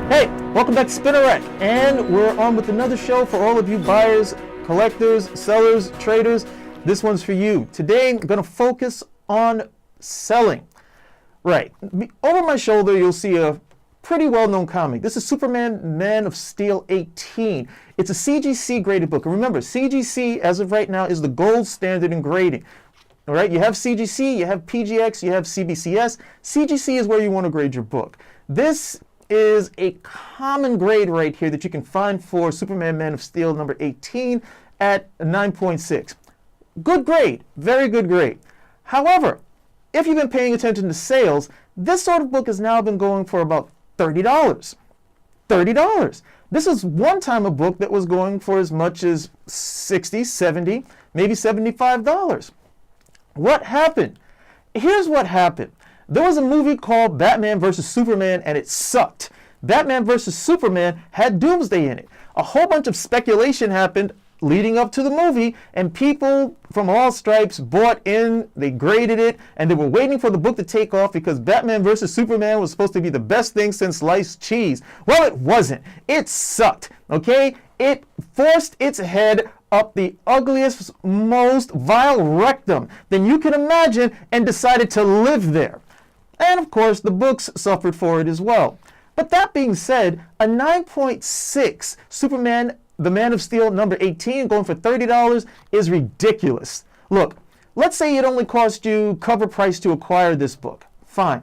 Hey, welcome back to Spinneret, and we're on with another show for all of you buyers, collectors, sellers, traders. This one's for you. Today, I'm going to focus on selling. Right, over my shoulder, you'll see a pretty well-known comic. This is Superman Man of Steel 18. It's a CGC graded book. And remember, CGC, as of right now, is the gold standard in grading. All right, you have CGC, you have PGX, you have CBCS. CGC is where you want to grade your book. This is a common grade right here that you can find for Superman Man of Steel number 18 at 9.6. Good grade, very good grade. However, if you've been paying attention to sales, this sort of book has now been going for about $30. $30. This is one time a book that was going for as much as $60, $70, maybe $75. What happened? Here's what happened. There was a movie called Batman vs. Superman, and it sucked. Batman vs. Superman had Doomsday in it. A whole bunch of speculation happened leading up to the movie, and people from all stripes bought in, they graded it, and they were waiting for the book to take off because Batman vs. Superman was supposed to be the best thing since sliced cheese. Well, it wasn't. It sucked, okay? It forced its head up the ugliest, most vile rectum than you can imagine and decided to live there. And of course, the books suffered for it as well. But that being said, a 9.6 Superman, the Man of Steel number 18 going for $30 is ridiculous. Look, let's say it only cost you cover price to acquire this book. Fine.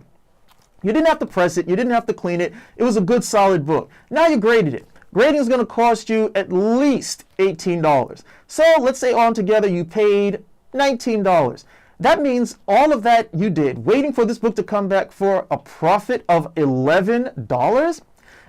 You didn't have to press it. You didn't have to clean it. It was a good, solid book. Now you graded it. Grading is going to cost you at least $18. So let's say altogether you paid $19. That means all of that you did, waiting for this book to come back for a profit of $11.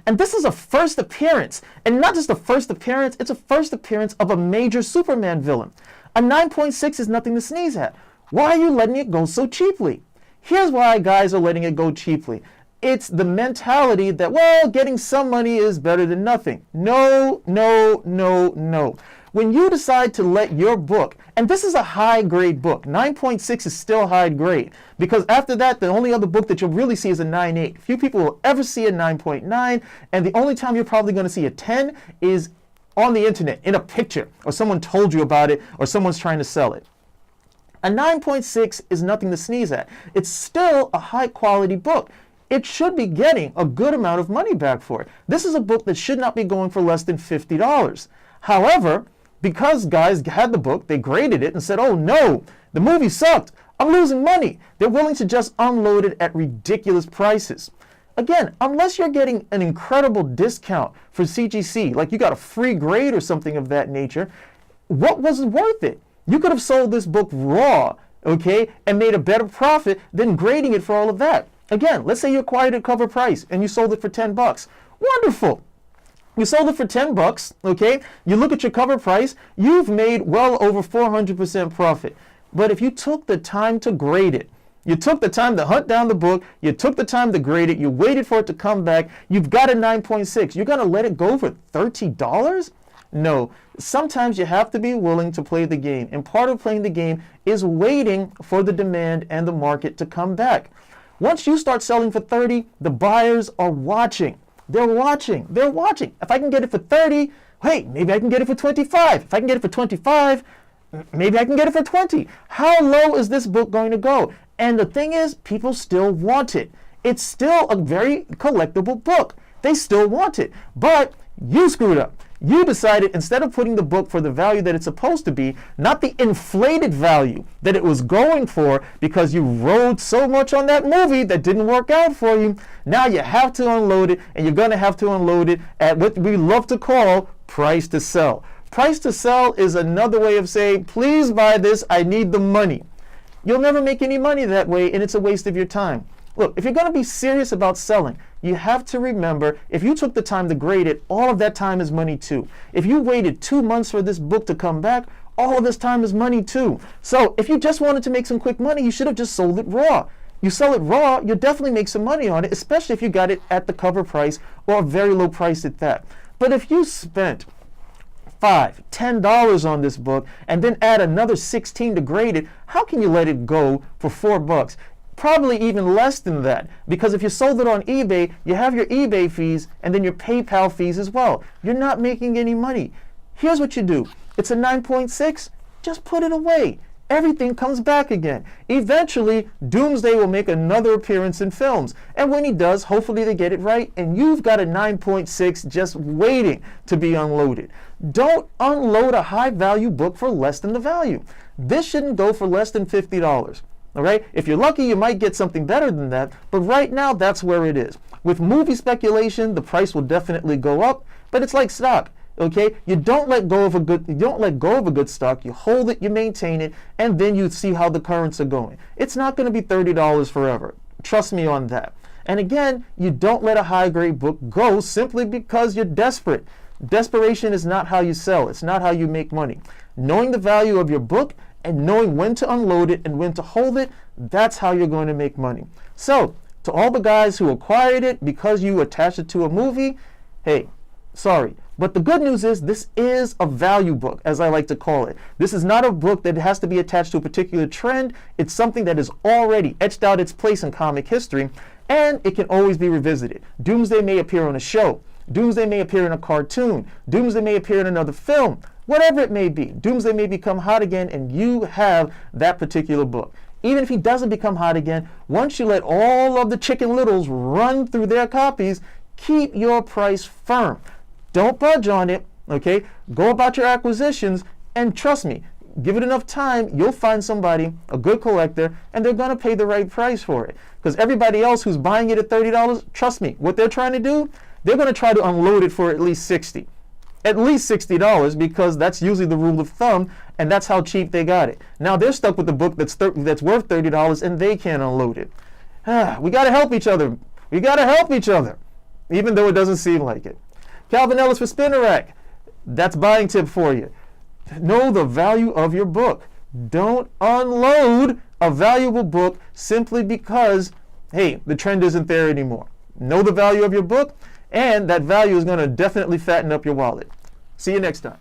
And this is a first appearance. And not just a first appearance, it's a first appearance of a major Superman villain. A 9.6 is nothing to sneeze at. Why are you letting it go so cheaply? Here's why guys are letting it go cheaply. It's the mentality that, well, getting some money is better than nothing. No, no, no, no. When you decide to let your book, and this is a high grade book, 9.6 is still high grade, because after that, the only other book that you'll really see is a 9.8. Few people will ever see a 9.9, and the only time you're probably going to see a 10 is on the internet, in a picture, or someone told you about it, or someone's trying to sell it. A 9.6 is nothing to sneeze at. It's still a high quality book. It should be getting a good amount of money back for it. This is a book that should not be going for less than $50. However, because guys had the book, they graded it and said, oh no, the movie sucked, I'm losing money. They're willing to just unload it at ridiculous prices. Again, unless you're getting an incredible discount for CGC, like you got a free grade or something of that nature, what was it worth it? You could have sold this book raw, okay, and made a better profit than grading it for all of that. Again, let's say you acquired it at cover price and you sold it for $10. Wonderful. You sold it for $10, okay? You look at your cover price, you've made well over 400% profit. But if you took the time to grade it, you took the time to hunt down the book, you took the time to grade it, you waited for it to come back, you've got a 9.6. You're going to let it go for $30? No. Sometimes you have to be willing to play the game. And part of playing the game is waiting for the demand and the market to come back. Once you start selling for 30, the buyers are watching. They're watching. They're watching. If I can get it for 30, hey, maybe I can get it for 25. If I can get it for 25, maybe I can get it for 20. How low is this book going to go? And the thing is, people still want it. It's still a very collectible book. They still want it. But you screwed up. You decided, instead of putting the book for the value that it's supposed to be, not the inflated value that it was going for because you rode so much on that movie that didn't work out for you, now you have to unload it, and you're going to have to unload it at what we love to call price to sell. Price to sell is another way of saying, please buy this, I need the money. You'll never make any money that way, and it's a waste of your time. Look, if you're going to be serious about selling, you have to remember, if you took the time to grade it, all of that time is money too. If you waited 2 months for this book to come back, all of this time is money too. So if you just wanted to make some quick money, you should have just sold it raw. You sell it raw, you'll definitely make some money on it, especially if you got it at the cover price or a very low price at that. But if you spent $5, $10 on this book and then add another $16 to grade it, how can you let it go for $4? probably even less than that, because if you sold it on eBay, you have your eBay fees and then your PayPal fees as well. You're not making any money. Here's what you do. It's a 9.6, just put it away. Everything comes back again. Eventually, Doomsday will make another appearance in films. And when he does, hopefully they get it right, and you've got a 9.6 just waiting to be unloaded. Don't unload a high-value book for less than the value. This shouldn't go for less than $50. All right? If you're lucky, you might get something better than that, but right now, that's where it is. With movie speculation, the price will definitely go up, but it's like stock. Okay, you don't let go of a good stock. You hold it, you maintain it, and then you see how the currents are going. It's not going to be $30 forever. Trust me on that. And again, you don't let a high-grade book go simply because you're desperate. Desperation is not how you sell. It's not how you make money. Knowing the value of your book and knowing when to unload it and when to hold it, that's how you're going to make money. So, to all the guys who acquired it because you attached it to a movie, hey, sorry. But the good news is this is a value book, as I like to call it. This is not a book that has to be attached to a particular trend. It's something that has already etched out its place in comic history, and it can always be revisited. Doomsday may appear on a show. Doomsday may appear in a cartoon. Doomsday may appear in another film. Whatever it may be, Doomsday may become hot again, and you have that particular book. Even if he doesn't become hot again, once you let all of the Chicken Littles run through their copies, keep your price firm. Don't budge on it, okay? Go about your acquisitions, and trust me, give it enough time, you'll find somebody, a good collector, and they're going to pay the right price for it. Because everybody else who's buying it at $30, trust me, what they're trying to do, they're going to try to unload it for at least $60. At least $60, because that's usually the rule of thumb, and that's how cheap they got it. Now they're stuck with the book that's worth $30, and they can't unload it. We got to help each other. We got to help each other, even though it doesn't seem like it. Calvin Ellis for Spinner Rack. That's buying tip for you. Know the value of your book. Don't unload a valuable book simply because, hey, the trend isn't there anymore. Know the value of your book, and that value is going to definitely fatten up your wallet. See you next time.